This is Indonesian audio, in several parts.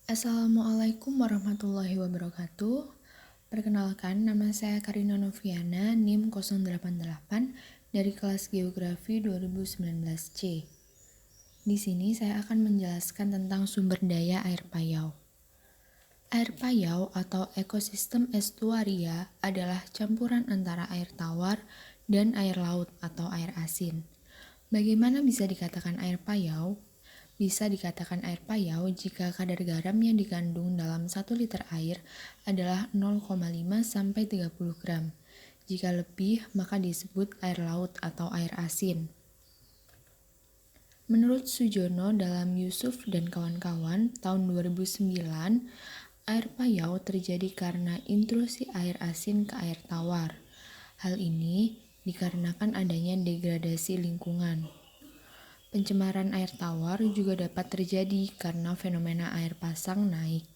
Assalamualaikum warahmatullahi wabarakatuh. Perkenalkan, nama saya Karina Noviana, NIM 088 dari kelas Geografi 2019C. Di sini saya akan menjelaskan tentang sumber daya air payau. Air payau atau ekosistem estuaria adalah campuran antara air tawar dan air laut atau air asin. Bagaimana bisa dikatakan air payau? Bisa dikatakan air payau jika kadar garam yang dikandung dalam 1 liter air adalah 0,5 sampai 30 gram. Jika lebih, maka disebut air laut atau air asin. Menurut Sujono dalam Yusuf dan kawan-kawan tahun 2009, air payau terjadi karena intrusi air asin ke air tawar. Hal ini dikarenakan adanya degradasi lingkungan. Pencemaran air tawar juga dapat terjadi karena fenomena air pasang naik.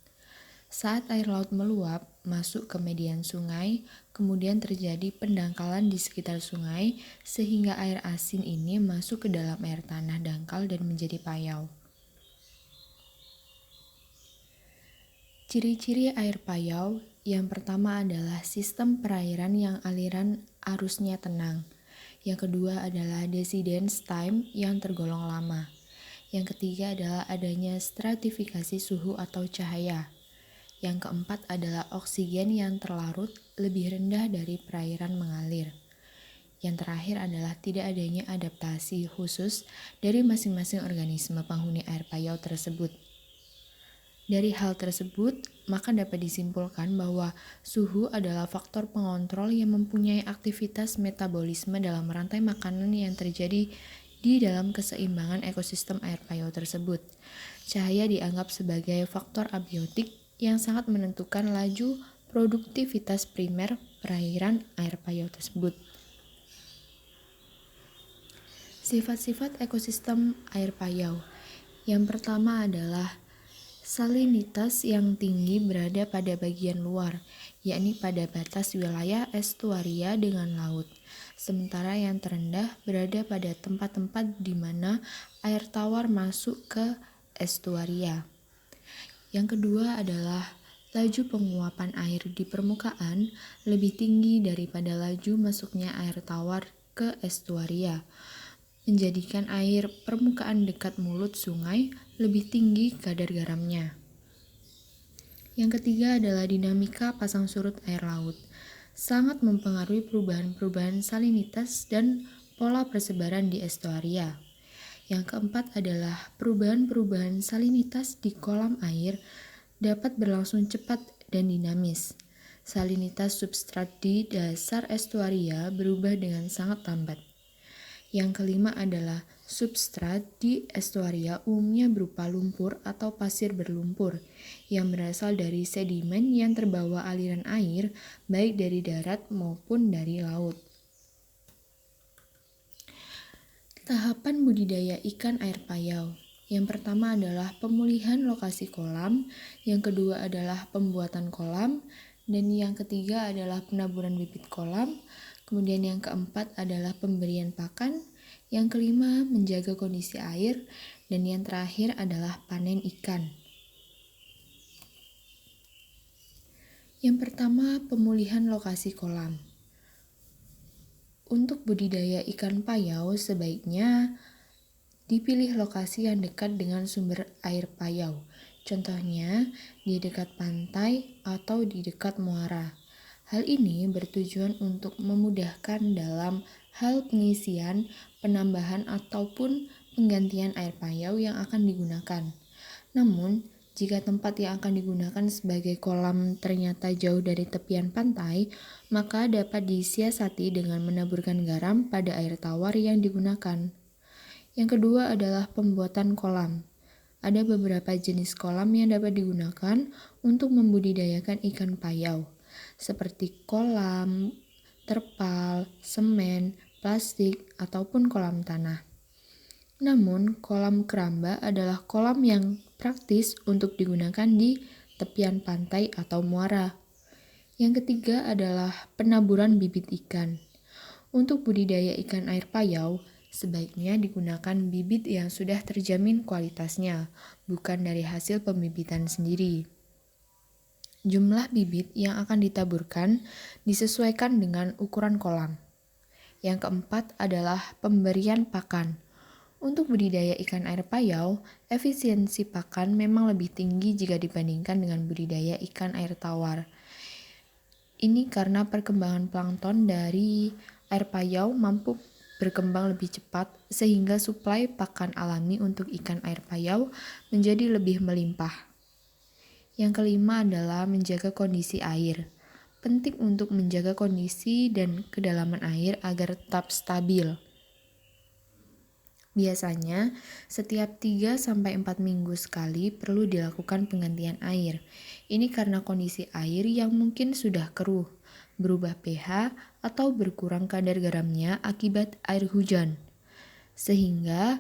Saat air laut meluap, masuk ke median sungai, kemudian terjadi pendangkalan di sekitar sungai, sehingga air asin ini masuk ke dalam air tanah dangkal dan menjadi payau. Ciri-ciri air payau yang pertama adalah sistem perairan yang aliran arusnya tenang. Yang kedua adalah residence time yang tergolong lama. Yang ketiga adalah adanya stratifikasi suhu atau cahaya. Yang keempat adalah oksigen yang terlarut lebih rendah dari perairan mengalir. Yang terakhir adalah tidak adanya adaptasi khusus dari masing-masing organisme penghuni air payau tersebut. Dari hal tersebut, maka dapat disimpulkan bahwa suhu adalah faktor pengontrol yang mempunyai aktivitas metabolisme dalam rantai makanan yang terjadi di dalam keseimbangan ekosistem air payau tersebut. Cahaya dianggap sebagai faktor abiotik yang sangat menentukan laju produktivitas primer perairan air payau tersebut. Sifat-sifat ekosistem air payau. Yang pertama adalah salinitas yang tinggi berada pada bagian luar, yakni pada batas wilayah estuaria dengan laut. Sementara yang terendah berada pada tempat-tempat di mana air tawar masuk ke estuaria. Yang kedua adalah laju penguapan air di permukaan lebih tinggi daripada laju masuknya air tawar ke estuaria, menjadikan air permukaan dekat mulut sungai lebih tinggi kadar garamnya. Yang ketiga adalah dinamika pasang surut air laut. Sangat mempengaruhi perubahan-perubahan salinitas dan pola persebaran di estuaria. Yang keempat adalah perubahan-perubahan salinitas di kolam air dapat berlangsung cepat dan dinamis. Salinitas substrat di dasar estuaria berubah dengan sangat lambat. Yang kelima adalah substrat di estuaria umumnya berupa lumpur atau pasir berlumpur yang berasal dari sedimen yang terbawa aliran air baik dari darat maupun dari laut. Tahapan budidaya ikan air payau. Yang pertama adalah pemulihan lokasi kolam, yang kedua adalah pembuatan kolam, dan yang ketiga adalah penaburan bibit kolam. Kemudian yang keempat adalah pemberian pakan, yang kelima menjaga kondisi air, dan yang terakhir adalah panen ikan. Yang pertama, pemulihan lokasi kolam. Untuk budidaya ikan payau sebaiknya dipilih lokasi yang dekat dengan sumber air payau. Contohnya di dekat pantai atau di dekat muara. Hal ini bertujuan untuk memudahkan dalam hal pengisian, penambahan ataupun penggantian air payau yang akan digunakan. Namun, jika tempat yang akan digunakan sebagai kolam ternyata jauh dari tepian pantai, maka dapat disiasati dengan menaburkan garam pada air tawar yang digunakan. Yang kedua adalah pembuatan kolam. Ada beberapa jenis kolam yang dapat digunakan untuk membudidayakan ikan payau, seperti kolam, terpal, semen, plastik, ataupun kolam tanah. Namun, kolam keramba adalah kolam yang praktis untuk digunakan di tepian pantai atau muara. Yang ketiga adalah penaburan bibit ikan. Untuk budidaya ikan air payau, Sebaiknya digunakan bibit yang sudah terjamin kualitasnya, bukan dari hasil pembibitan sendiri. Jumlah bibit yang akan ditaburkan disesuaikan dengan ukuran kolam. Yang keempat adalah pemberian pakan. Untuk budidaya ikan air payau, efisiensi pakan memang lebih tinggi jika dibandingkan dengan budidaya ikan air tawar. Ini karena perkembangan plankton dari air payau mampu berkembang lebih cepat sehingga suplai pakan alami untuk ikan air payau menjadi lebih melimpah. Yang kelima adalah menjaga kondisi air. Penting untuk menjaga kondisi dan kedalaman air agar tetap stabil. Biasanya, setiap 3-4 minggu sekali perlu dilakukan penggantian air. Ini karena kondisi air yang mungkin sudah keruh, berubah pH, atau berkurang kadar garamnya akibat air hujan. Sehingga,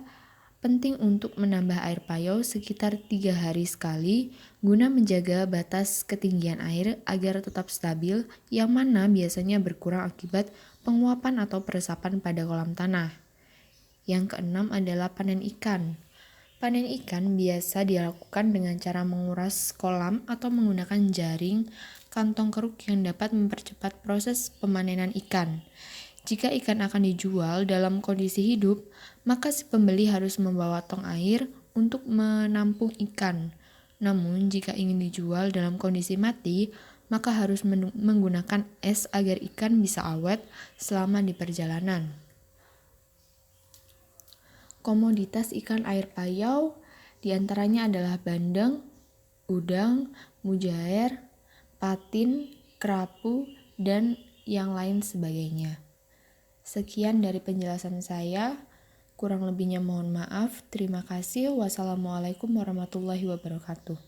penting untuk menambah air payau sekitar 3 hari sekali guna menjaga batas ketinggian air agar tetap stabil, yang mana biasanya berkurang akibat penguapan atau peresapan pada kolam tanah. Yang keenam adalah panen ikan. Panen ikan biasa dilakukan dengan cara menguras kolam atau menggunakan jaring kantong keruk yang dapat mempercepat proses pemanenan ikan. Jika ikan akan dijual dalam kondisi hidup, maka si pembeli harus membawa tong air untuk menampung ikan. Namun, jika ingin dijual dalam kondisi mati, maka harus menggunakan es agar ikan bisa awet selama di perjalanan. Komoditas ikan air payau diantaranya adalah bandeng, udang, mujair, patin, kerapu, dan yang lain sebagainya. Sekian dari penjelasan saya, kurang lebihnya mohon maaf. Terima kasih. Wassalamualaikum warahmatullahi wabarakatuh.